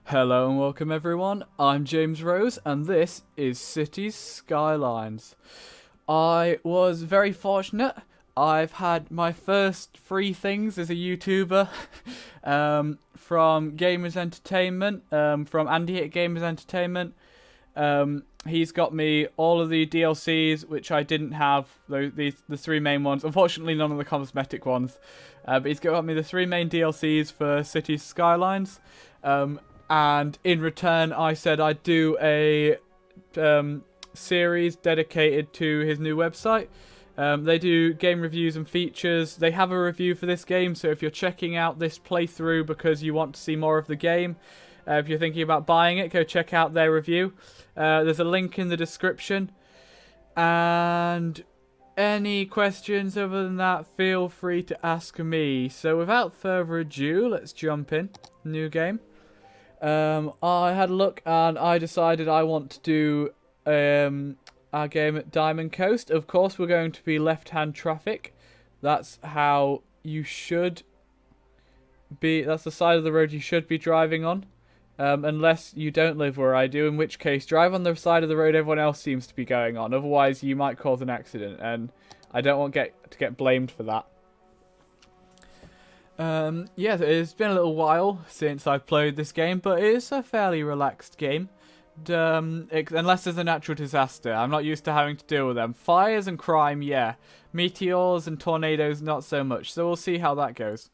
Hello and welcome everyone, I'm James Rose and this is Cities Skylines. I was very fortunate. I've had my first free things as a YouTuber from Gamers Entertainment, from Andy at Gamers Entertainment. He's got me all of the DLCs, which I didn't have, the three main ones. Unfortunately, none of the cosmetic ones. But he's got me the three main DLCs for Cities Skylines. And in return, I said I'd do a series dedicated to his new website. They do game reviews and features. They have a review for this game, so if you're checking out this playthrough because you want to see more of the game, if you're thinking about buying it, go check out their review. There's a link in the description. And any questions other than that, feel free to ask me. So without further ado, let's jump in. New game. I had a look and I decided I want to do our game at Diamond Coast. Of course, we're going to be left-hand traffic. That's how you should be. That's the side of the road you should be driving on. Unless you don't live where I do, in which case drive on the side of the road everyone else seems to be going on. Otherwise, you might cause an accident, and I don't want to get blamed for that. Yeah, it's been a little while since I've played this game, but it is a fairly relaxed game. Unless there's a natural disaster. I'm not used to having to deal with them. Fires and crime, yeah. Meteors and tornadoes, not so much. So we'll see how that goes.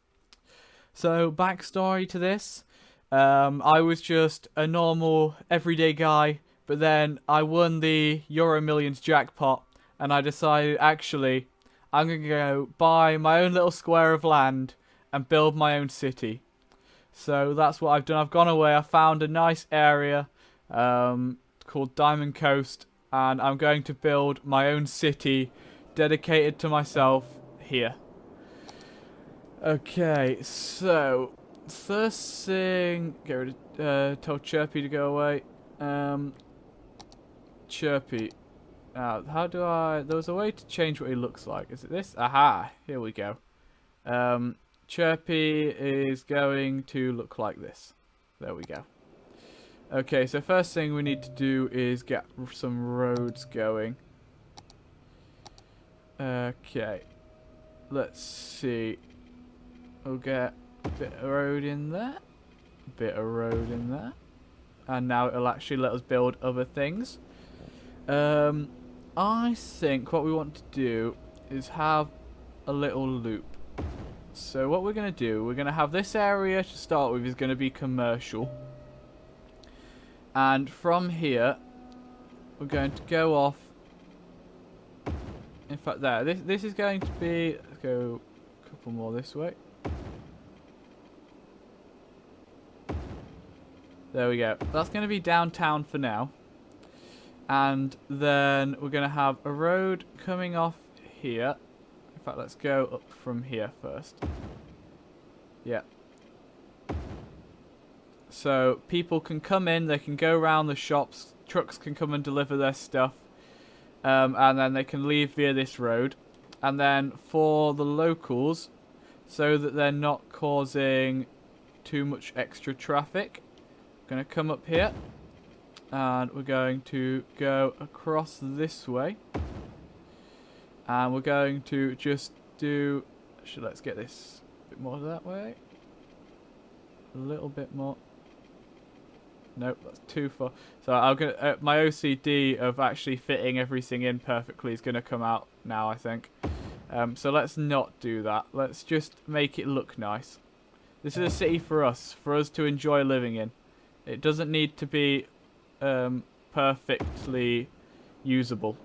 So, backstory to this. I was just a normal, everyday guy, but then I won the Euro Millions jackpot, and I decided, actually, I'm going to go buy my own little square of land and build my own city. So that's what I've done. I've gone away, I found a nice area called Diamond Coast, and I'm going to build my own city dedicated to myself here. Okay, so first thing, get rid of, tell Chirpy to go away. Chirpy. Now, how do I... There was a way to change what he looks like. Is it this? Aha! Here we go. Chirpy is going to look like this. There we go. Okay, so first thing we need to do is get some roads going. Okay. Let's see. We'll get a bit of road in there. A bit of road in there. And now it'll actually let us build other things. I think what we want to do is have a little loop. So what we're going to do, we're going to have this area to start with is going to be commercial. And from here, we're going to go off. In fact, there. This is going to be... Let's go a couple more this way. There we go. That's going to be downtown for now. And then we're going to have a road coming off here. In fact, let's go up from here first. Yeah. So people can come in, they can go around the shops, trucks can come and deliver their stuff, and then they can leave via this road. And then for the locals, so that they're not causing too much extra traffic, I'm going to come up here, and we're going to go across this way. And we're going to just do... Actually, let's get this a bit more that way. A little bit more. Nope, that's too far. So I'm gonna, my OCD of actually fitting everything in perfectly is going to come out now, I think. So let's not do that. Let's just make it look nice. This is a city for us to enjoy living in. It doesn't need to be perfectly usable.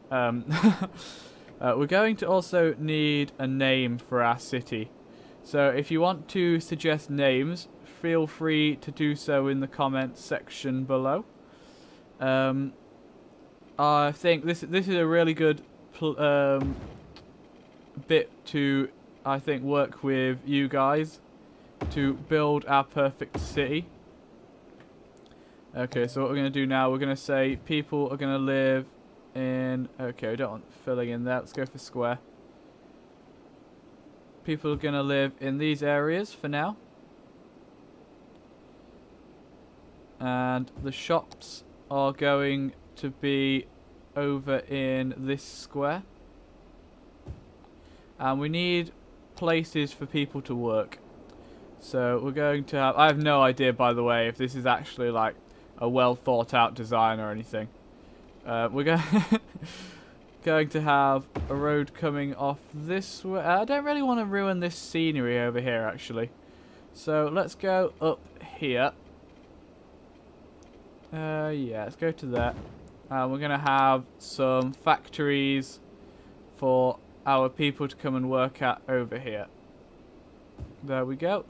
We're going to also need a name for our city. So if you want to suggest names, feel free to do so in the comments section below. I think this is a really good bit to, I think, work with you guys to build our perfect city. Okay, so what we're going to do now, we're going to say people are going to live in... Okay, we don't want filling in there. Let's go for square. People are going to live in these areas for now. And the shops are going to be over in this square. And we need places for people to work. So we're going to have... I have no idea, by the way, if this is actually like a well thought out design or anything. We're going to have a road coming off this way. I don't really want to ruin this scenery over here, actually. So let's go up here. Yeah, let's go to there. We're going to have some factories for our people to come and work at over here. There we go.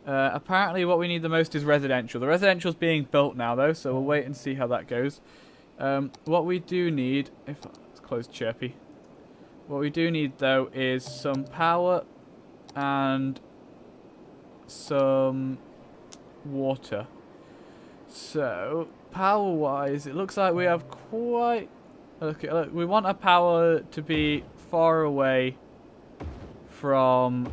Apparently what we need the most is residential. The residential's being built now, though, so we'll wait and see how that goes. What we do need... Let's close Chirpy. What we do need, though, is some power and some water. So, power-wise, it looks like we have quite... Okay, look, we want our power to be far away from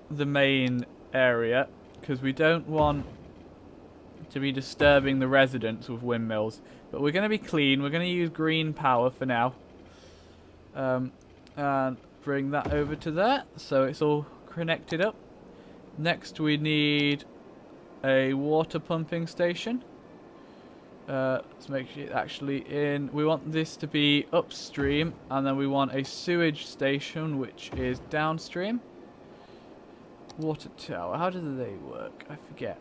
the main area, because we don't want to be disturbing the residents with windmills. But we're going to be clean. We're going to use green power for now. And bring that over to there, so it's all connected up. Next we need a water pumping station. Let's make sure it's actually in. We want this to be upstream, and then we want a sewage station which is downstream. Water tower, how do they work? I forget.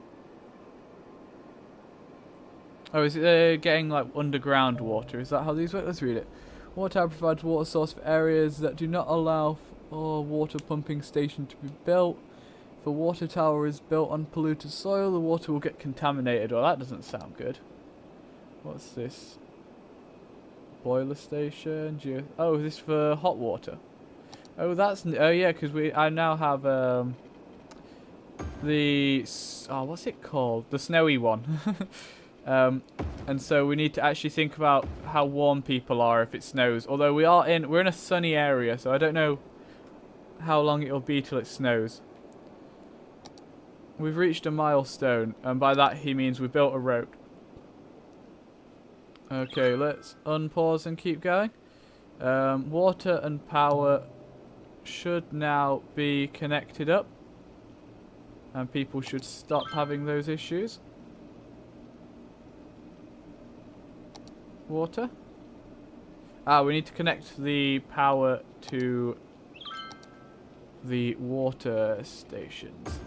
Oh, is it getting like underground water? Is that how these work? Let's read it. Water tower provides water source for areas that do not allow for water pumping station to be built. If a water tower is built on polluted soil, the water will get contaminated. Well, that doesn't sound good. What's this? Boiler station. Oh, is this for hot water? Oh, that's... Oh, yeah, because I now have the... Oh, what's it called? The snowy one. And so we need to actually think about how warm people are if it snows. Although we're in a sunny area, so I don't know how long it'll be till it snows. We've reached a milestone, and by that he means we built a road. Okay, let's unpause and keep going. Water and power should now be connected up, and people should stop having those issues. Water. We need to connect the power to the water stations.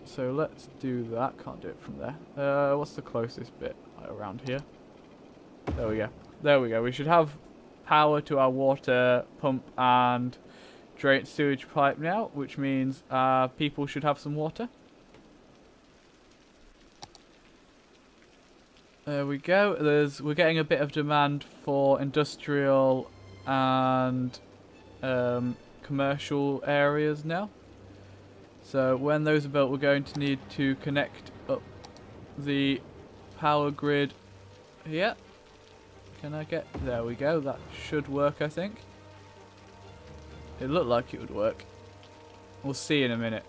So let's do that. Can't do it from there. What's the closest bit around here? There we go. There we go. We should have power to our water pump and drain sewage pipe now, which means people should have some water. There we go. We're getting a bit of demand for industrial and commercial areas now. So when those are built, we're going to need to connect up the power grid here. Can I get... There we go. That should work, I think. It looked like it would work. We'll see in a minute.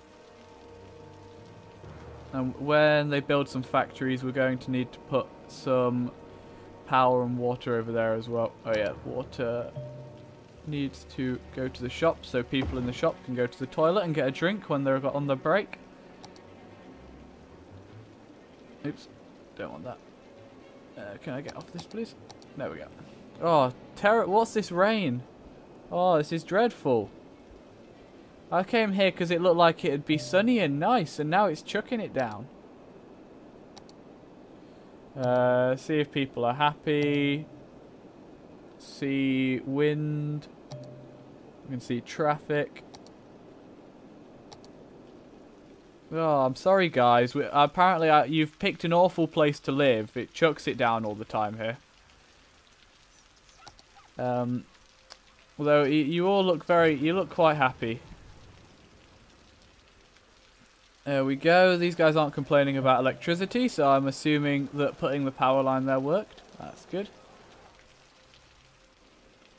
And when they build some factories, we're going to need to put some power and water over there as well. Oh yeah, water needs to go to the shop, so people in the shop can go to the toilet and get a drink when they're on their break. Oops, don't want that. Can I get off this, please? There we go. Oh, what's this rain? Oh, this is dreadful. I came here because it looked like it'd be sunny and nice, and now it's chucking it down. See if people are happy. See wind. You can see traffic. Oh, I'm sorry, guys. Apparently, you've picked an awful place to live. It chucks it down all the time here. Although you all look you look quite happy. There we go. These guys aren't complaining about electricity, so I'm assuming that putting the power line there worked. That's good.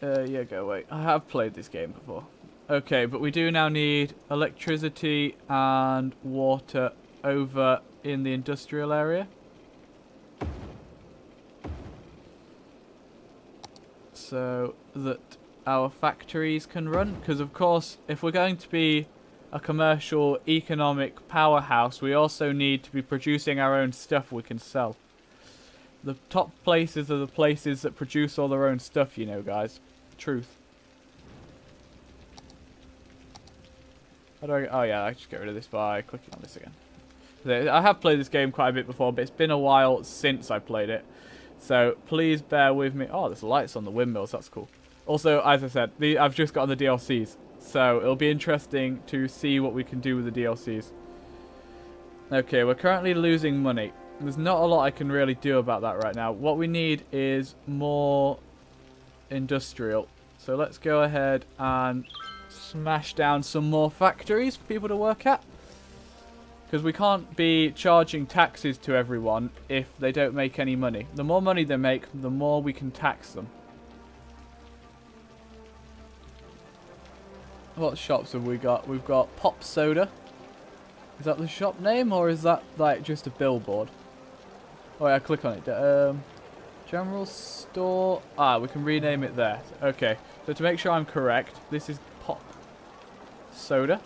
Yeah, go away. I have played this game before. Okay, but we do now need electricity and water over in the industrial area. So that our factories can run. Because of course, if we're going to be a commercial economic powerhouse, we also need to be producing our own stuff we can sell. The top places are the places that produce all their own stuff, you know, guys. Truth. How do I... Oh, yeah, I just get rid of this by clicking on this again. I have played this game quite a bit before, but it's been a while since I played it. So, please bear with me. Oh, there's lights on the windmills. That's cool. Also, as I said, I've just gotten the DLCs. So, it'll be interesting to see what we can do with the DLCs. Okay, we're currently losing money. There's not a lot I can really do about that right now. What we need is more industrial. So, let's go ahead and smash down some more factories for people to work at. Because we can't be charging taxes to everyone if they don't make any money. The more money they make, the more we can tax them. What shops have we got? We've got Pop Soda. Is that the shop name, or is that like just a billboard? Oh yeah, click on it. General store. Ah, we can rename it there. Okay, so to make sure I'm correct, this is Pop Soda.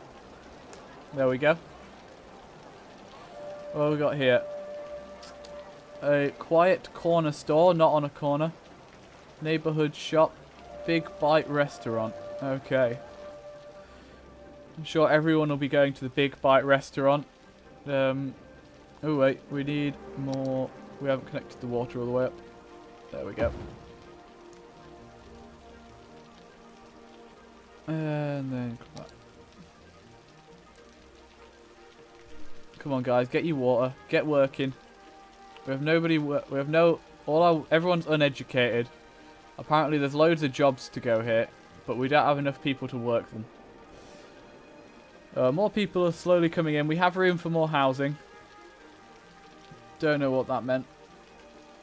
There we go. What have we got here? A quiet corner store, not on a corner. Neighborhood shop. Big Bite restaurant. Okay. I'm sure everyone will be going to the Big Bite restaurant. Oh wait, we need more. We haven't connected the water all the way up. There we go. And then come back. Come on, guys, get your water. Get working. We have nobody. We have no. Everyone's uneducated. Apparently, there's loads of jobs to go here, but we don't have enough people to work them. More people are slowly coming in. We have room for more housing. Don't know what that meant.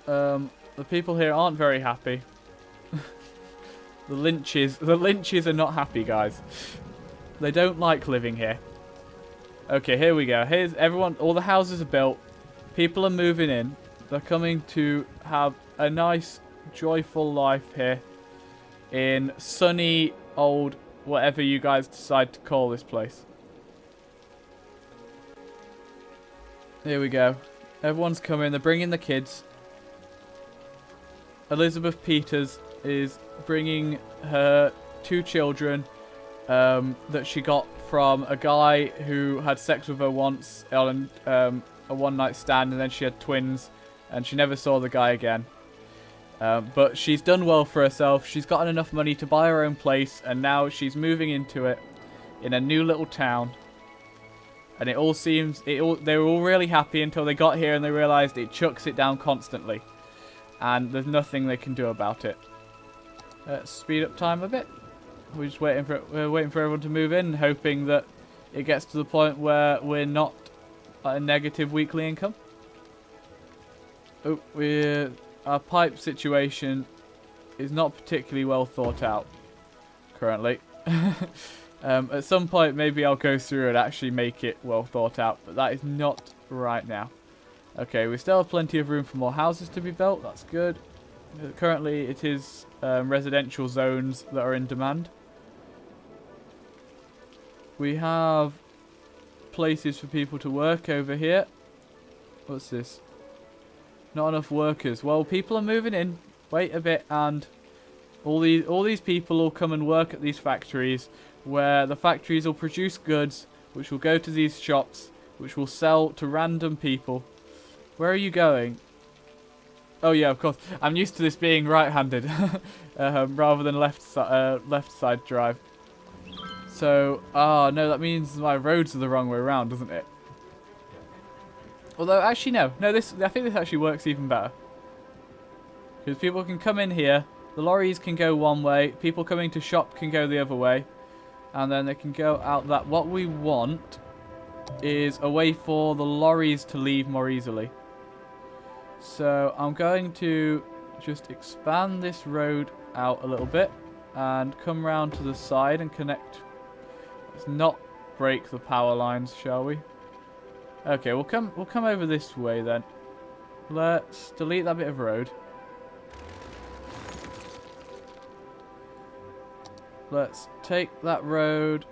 The people here aren't very happy. The lynches are not happy, guys. They don't like living here. Okay, here we go. Here's everyone. All the houses are built. People are moving in. They're coming to have a nice, joyful life here in sunny, old, whatever you guys decide to call this place. Here we go. Everyone's coming. They're bringing the kids. Elizabeth Peters is bringing her 2 children that she got from a guy who had sex with her once on a one-night stand, and then she had twins, and she never saw the guy again. But she's done well for herself. She's gotten enough money to buy her own place, and now she's moving into it in a new little town. And it all seems... they were all really happy until they got here and they realised it chucks it down constantly. And there's nothing they can do about it. Speed up time a bit. We're just waiting for everyone to move in, hoping that it gets to the point where we're not at a negative weekly income. Oh, our pipe situation is not particularly well thought out currently. At some point, maybe I'll go through and actually make it well thought out, but that is not right now. Okay, we still have plenty of room for more houses to be built. That's good. Currently, it is residential zones that are in demand. We have places for people to work over here. What's this? Not enough workers. Well, people are moving in. Wait a bit, and all these people will come and work at these factories, where the factories will produce goods, which will go to these shops, which will sell to random people. Where are you going? Oh yeah, of course. I'm used to this being right-handed, rather than left side drive. So, no, that means my roads are the wrong way around, doesn't it? Although, actually, no. I think this actually works even better. Because people can come in here, the lorries can go one way, people coming to shop can go the other way, and then they can go out that. What we want is a way for the lorries to leave more easily. So, I'm going to just expand this road out a little bit, and come round to the side and connect. Let's not break the power lines, shall we? Okay, we'll come over this way then. Let's delete that bit of road. Let's take that road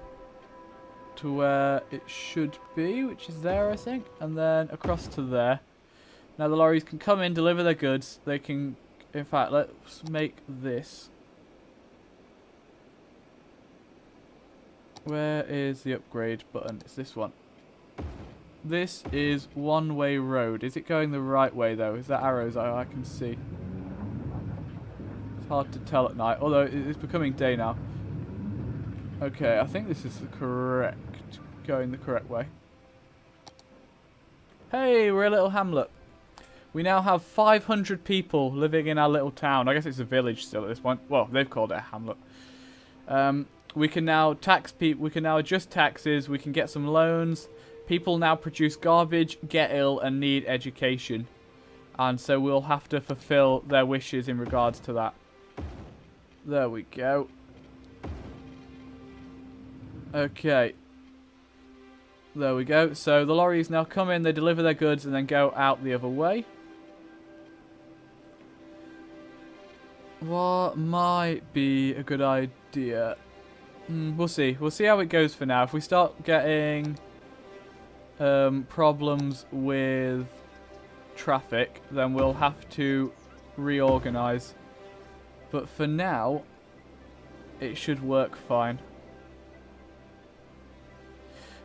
to where it should be, which is there, I think, and then across to there. Now the lorries can come in, deliver their goods. They can, in fact, let's make this. Where is the upgrade button? It's this one. This is one-way road. Is it going the right way, though? Is that arrows I can see? It's hard to tell at night, although it's becoming day now. Okay, I think this is going the correct way. Hey, we're a little hamlet. We now have 500 people living in our little town. I guess it's a village still at this point. Well, they've called it a hamlet. We can now tax people. We can now adjust taxes. We can get some loans. People now produce garbage, get ill, and need education. And so we'll have to fulfill their wishes in regards to that. There we go. Okay. There we go. So the lorries now come in, they deliver their goods, and then go out the other way. What might be a good idea? We'll see. We'll see how it goes for now. If we start getting problems with traffic, then we'll have to reorganize. But for now, it should work fine.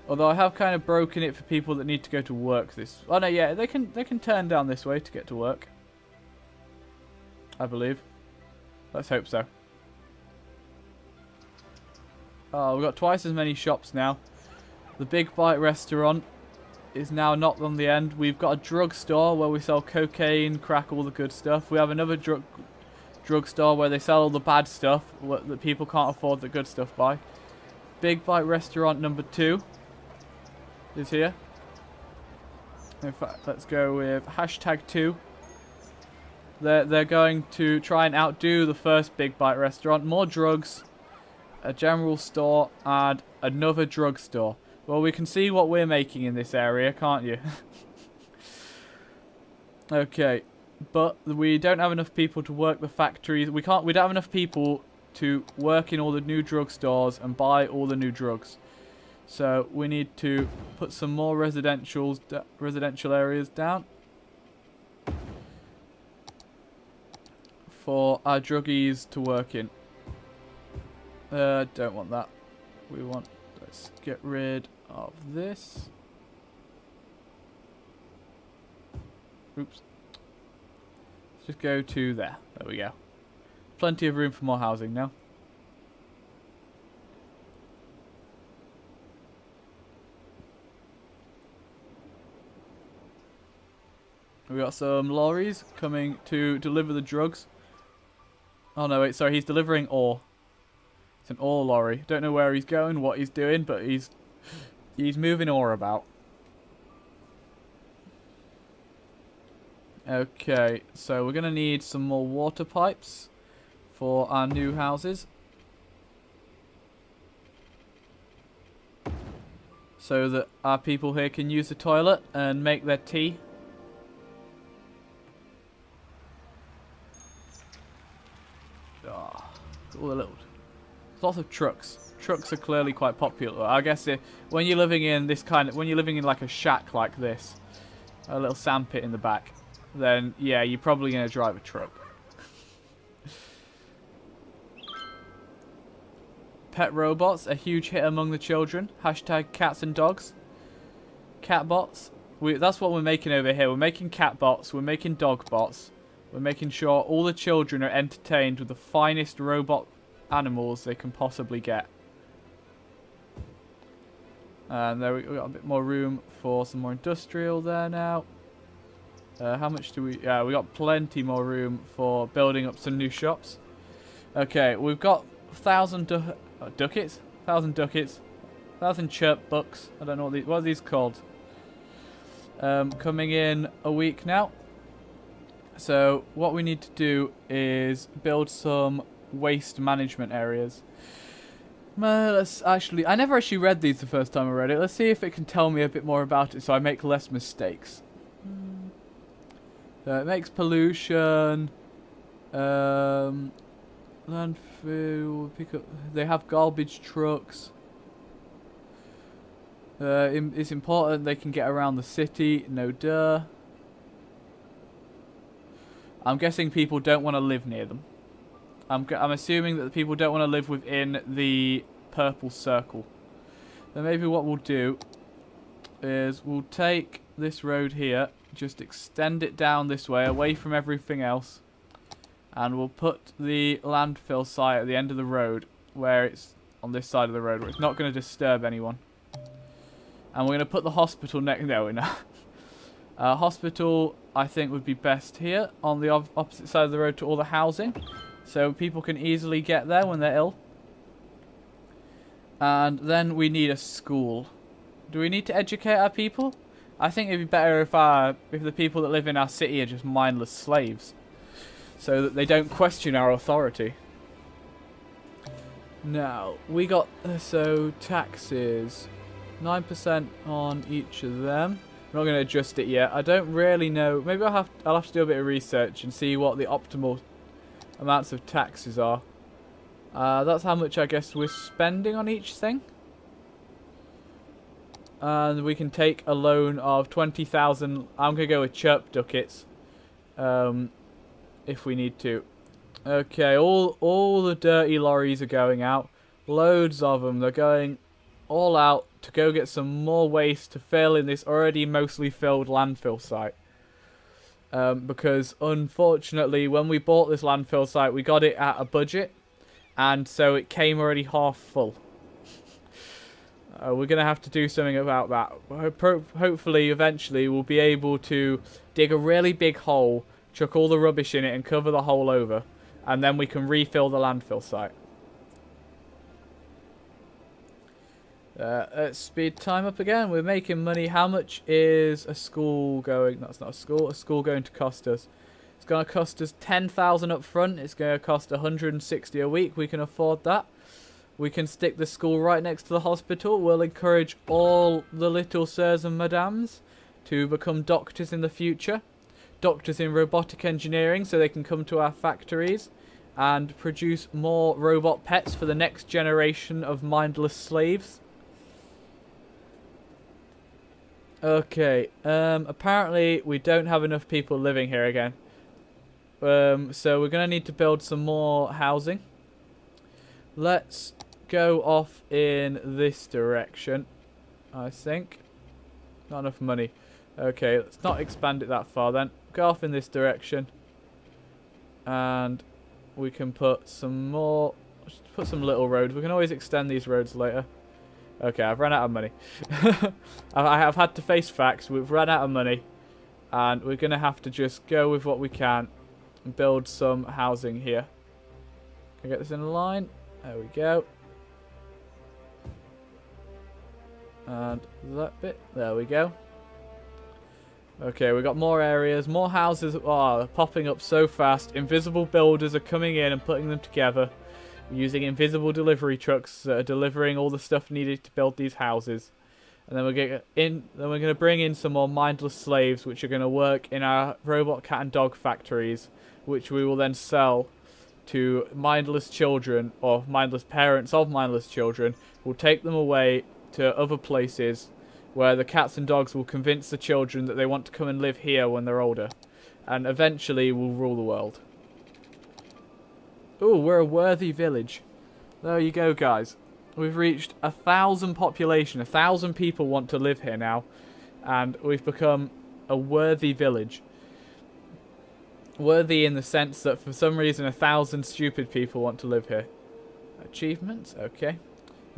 Although I have kind of broken it for people that need to go to work this... Oh no, yeah, they can turn down this way to get to work. I believe. Let's hope so. Oh, we've got twice as many shops now. The Big Bite restaurant is now not on the end. We've got a drugstore where we sell cocaine, crack, all the good stuff. We have another drugstore where they sell all the bad stuff that people can't afford the good stuff by. Big Bite restaurant number 2 is here. In fact, let's go with #2. They're going to try and outdo the first Big Bite restaurant. More drugs, a general store, and another drugstore. Well, we can see what we're making in this area, can't you? Okay, but we don't have enough people to work the factories. We don't have enough people to work in all the new drugstores and buy all the new drugs. So we need to put some more residential areas down for our druggies to work in. Don't want that. Let's get rid of this. Oops. Let's just go to there. There we go. Plenty of room for more housing now. We got some lorries coming to deliver the drugs. Oh no, wait, sorry, he's delivering ore. It's an ore lorry. Don't know where he's going, what he's doing, but he's moving ore about. Okay, so we're going to need some more water pipes for our new houses. So that our people here can use the toilet and make their tea. All the little... Lots of trucks. Trucks are clearly quite popular. I guess when you're living in this when you're living in like a shack like this, a little sandpit in the back, then yeah, you're probably going to drive a truck. Pet robots, a huge hit among the children. #cats and dogs. Cat bots. That's what we're making over here. We're making cat bots. We're making dog bots. We're making sure all the children are entertained with the finest robot animals they can possibly get. And there we got a bit more room for some more industrial there now. How much do we... Yeah, we got plenty more room for building up some new shops. Okay, we've got 1,000 ducats? 1,000 ducats. 1,000 chirp bucks. I don't know what are these called. Coming in a week now. So what we need to do is build some waste management areas. Let's actually... I never actually read these the first time I read it. Let's see if it can tell me a bit more about it so I make less mistakes. It makes pollution. Landfill. Pick up... They have garbage trucks. It's important they can get around the city. No duh. I'm guessing people don't want to live near them. I'm assuming that the people don't want to live within the purple circle. Then maybe what we'll do is we'll take this road here, just extend it down this way, away from everything else, and we'll put the landfill site at the end of the road, where it's on this side of the road, where it's not going to disturb anyone. And we're going to put the hospital next... No, we're not. Hospital, I think, would be best here, on the opposite side of the road to all the housing. So people can easily get there when they're ill. And then we need a school. Do we need to educate our people? I think it'd be better if the people that live in our city are just mindless slaves. So that they don't question our authority. Now, we got... So, taxes. 9% on each of them. I'm not going to adjust it yet. I don't really know. Maybe I'll have to do a bit of research and see what the optimal amounts of taxes are. That's how much I guess we're spending on each thing. And we can take a loan of 20,000. I'm going to go with chirp ducats. If we need to. Okay, all the dirty lorries are going out. Loads of them. They're going all out to go get some more waste to fill in this already mostly filled landfill site. Because unfortunately, when we bought this landfill site, we got it at a budget, and so it came already half full. We're going to have to do something about that. Hopefully, eventually, we'll be able to dig a really big hole, chuck all the rubbish in it, and cover the hole over, and then we can refill the landfill site. Let's speed time up again. We're making money. How much is a school going? That's not a school. A school going to cost us. It's going to cost us 10,000 up front. It's going to cost 160 a week. We can afford that. We can stick the school right next to the hospital. We'll encourage all the little sirs and madams to become doctors in the future. Doctors in robotic engineering, so they can come to our factories and produce more robot pets for the next generation of mindless slaves. Okay, apparently we don't have enough people living here again. So we're going to need to build some more housing. Let's go off in this direction, I think. Not enough money. Okay, let's not expand it that far then. Go off in this direction. And we can put some more... Put some little roads. We can always extend these roads later. Okay, I've run out of money. I have had to face facts. We've run out of money. And we're going to have to just go with what we can and build some housing here. Can I get this in a line? There we go. And that bit. There we go. Okay, we've got more areas. More houses. Oh, they're popping up so fast. Invisible builders are coming in and putting them together. Using invisible delivery trucks that are delivering all the stuff needed to build these houses. And then we're going to bring in some more mindless slaves, which are going to work in our robot cat and dog factories, which we will then sell to mindless children or mindless parents of mindless children. We'll take them away to other places where the cats and dogs will convince the children that they want to come and live here when they're older. And eventually we'll rule the world. Ooh, we're a worthy village. There you go, guys. We've reached 1,000 population. 1,000 people want to live here now. And we've become a worthy village. Worthy in the sense that for some reason 1,000 stupid people want to live here. Achievements? Okay.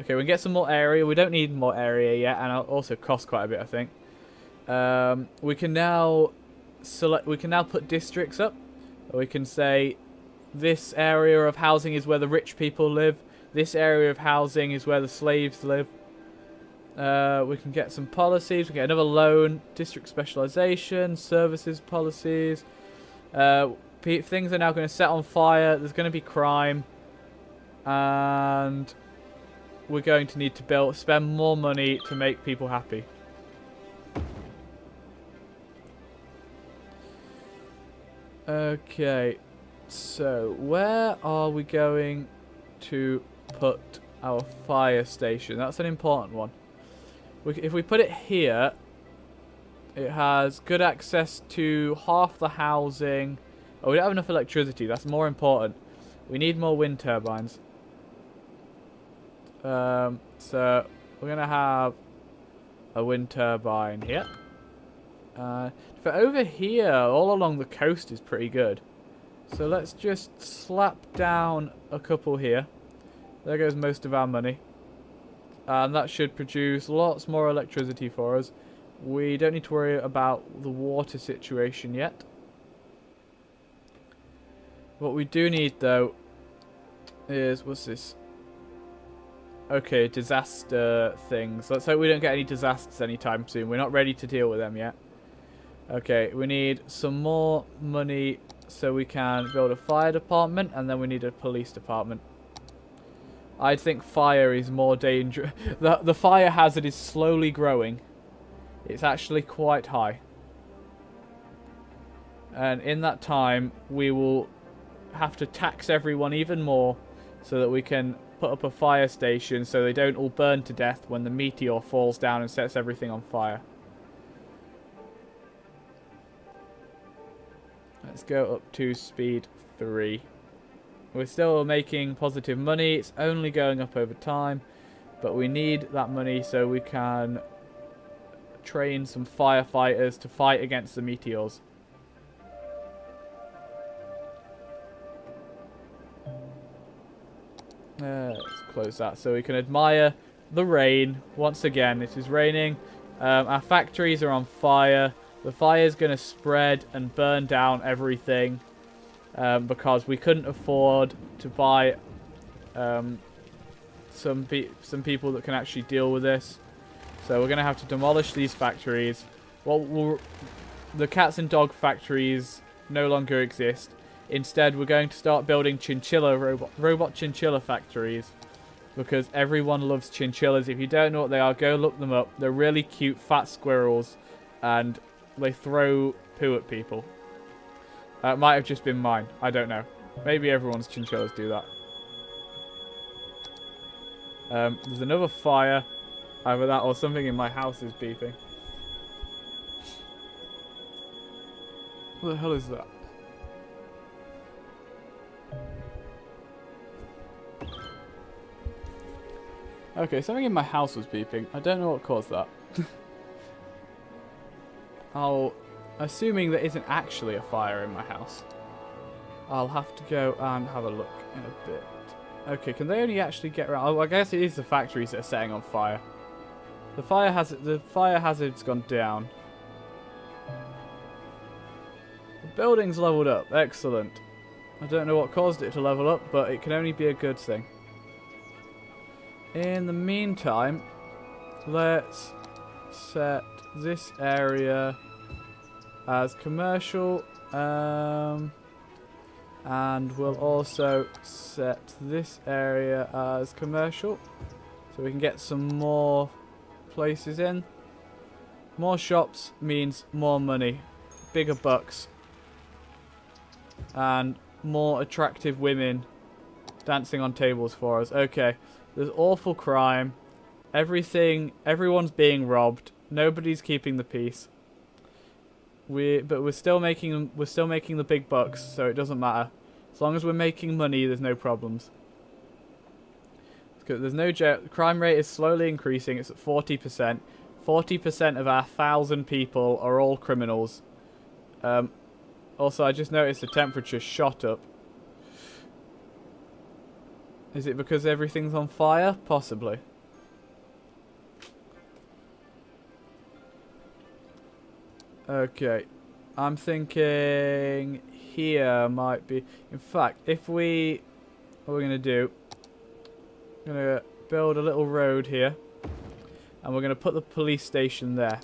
Okay, we can get some more area. We don't need more area yet, and it'll also cost quite a bit, I think. We can now put districts up. We can say this area of housing is where the rich people live. This area of housing is where the slaves live. We can get some policies. We can get another loan, district specialization, services policies. Things are now going to set on fire. There's going to be crime. And we're going to need to spend more money to make people happy. Okay, so where are we going to put our fire station? That's an important one. If we put it here, it has good access to half the housing. Oh, we don't have enough electricity. That's more important. We need more wind turbines. So we're going to have a wind turbine here. For over here, all along the coast is pretty good. So let's just slap down a couple here. There goes most of our money. And that should produce lots more electricity for us. We don't need to worry about the water situation yet. What we do need, though, is... what's this? Okay, disaster things. Let's hope we don't get any disasters anytime soon. We're not ready to deal with them yet. Okay, we need some more money so we can build a fire department, and then we need a police department. I think fire is more dangerous. The fire hazard is slowly growing. It's actually quite high. And in that time, we will have to tax everyone even more so that we can put up a fire station so they don't all burn to death when the meteor falls down and sets everything on fire. Let's go up to speed 3. We're still making positive money. It's only going up over time. But we need that money so we can train some firefighters to fight against the meteors. Let's close that so we can admire the rain. Once again, it is raining. Our factories are on fire. The fire is going to spread and burn down everything because we couldn't afford to buy some people that can actually deal with this. So we're going to have to demolish these factories. Well, the cats and dog factories no longer exist. Instead, we're going to start building robot chinchilla factories because everyone loves chinchillas. If you don't know what they are, go look them up. They're really cute, fat squirrels, and they throw poo at people. It might have just been mine. I don't know. Maybe everyone's chinchillas do that. There's another fire. Either that or something in my house is beeping. What the hell is that? Okay, something in my house was beeping. I don't know what caused that. Assuming there isn't actually a fire in my house, I'll have to go and have a look in a bit. Okay, can they only actually get around? Oh, I guess it is the factories that are setting on fire. The fire hazard's gone down. The building's leveled up. Excellent. I don't know what caused it to level up, but it can only be a good thing. In the meantime, let's set this area as commercial, and we'll also set this area as commercial so we can get some more places in. More shops means more money, bigger bucks, and more attractive women dancing on tables for us. Okay, there's awful crime. Everyone's being robbed. Nobody's keeping the peace. But we're still making the big bucks, so it doesn't matter. As long as we're making money, there's no problems. There's no crime rate is slowly increasing. It's at 40%. 40% of our 1,000 people are all criminals. Also, I just noticed the temperature shot up. Is it because everything's on fire? Possibly. Okay. I'm thinking here might be... In fact, if we... What we're going to do... We're going to build a little road here. And we're going to put the police station there.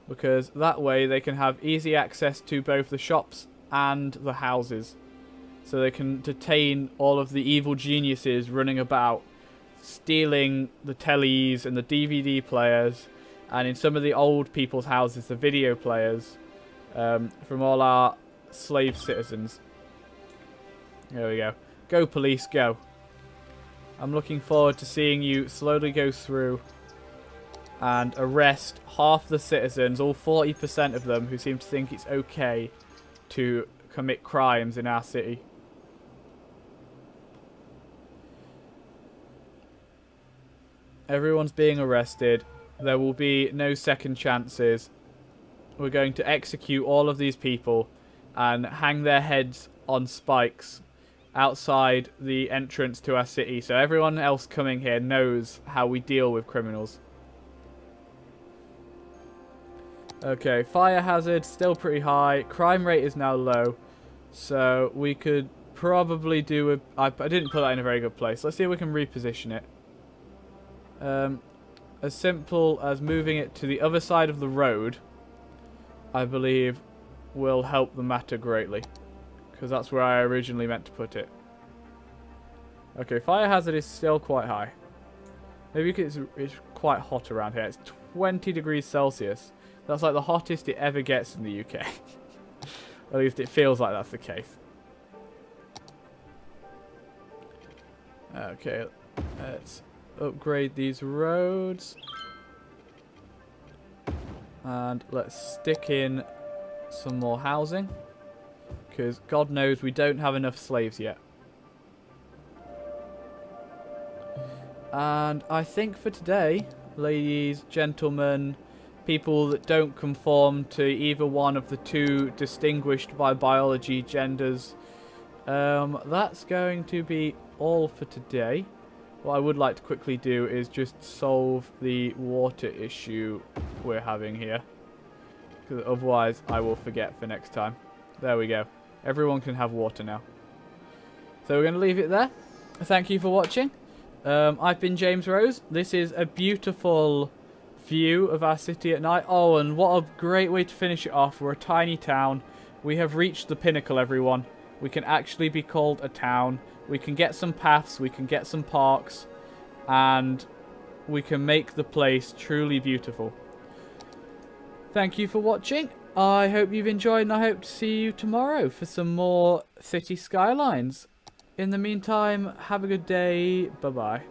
Because that way they can have easy access to both the shops and the houses. So they can detain all of the evil geniuses running about stealing the tellies and the DVD players, and in some of the old people's houses, the video players, from all our slave citizens. There we go. Go, police, go. I'm looking forward to seeing you slowly go through and arrest half the citizens, all 40% of them, who seem to think it's okay to commit crimes in our city. Everyone's being arrested. There will be no second chances. We're going to execute all of these people and hang their heads on spikes outside the entrance to our city, so everyone else coming here knows how we deal with criminals. Okay, fire hazard still pretty high. Crime rate is now low, so we could probably do a... I didn't put that in a very good place. Let's see if we can reposition it. As simple as moving it to the other side of the road, I believe, will help the matter greatly. Because that's where I originally meant to put it. Okay, fire hazard is still quite high. Maybe because it's quite hot around here. It's 20 degrees Celsius. That's like the hottest it ever gets in the UK. At least it feels like that's the case. Okay, let's upgrade these roads. And let's stick in some more housing. Because God knows we don't have enough slaves yet. And I think for today, ladies, gentlemen, people that don't conform to either one of the two distinguished by biology genders, that's going to be all for today. What I would like to quickly do is just solve the water issue we're having here. Because otherwise I will forget for next time. There we go. Everyone can have water now. So we're going to leave it there. Thank you for watching. I've been James Rose. This is a beautiful view of our city at night. Oh, and what a great way to finish it off. We're a tiny town. We have reached the pinnacle, everyone. We can actually be called a town. We can get some paths. We can get some parks. And we can make the place truly beautiful. Thank you for watching. I hope you've enjoyed, and I hope to see you tomorrow for some more City Skylines. In the meantime, have a good day. Bye-bye.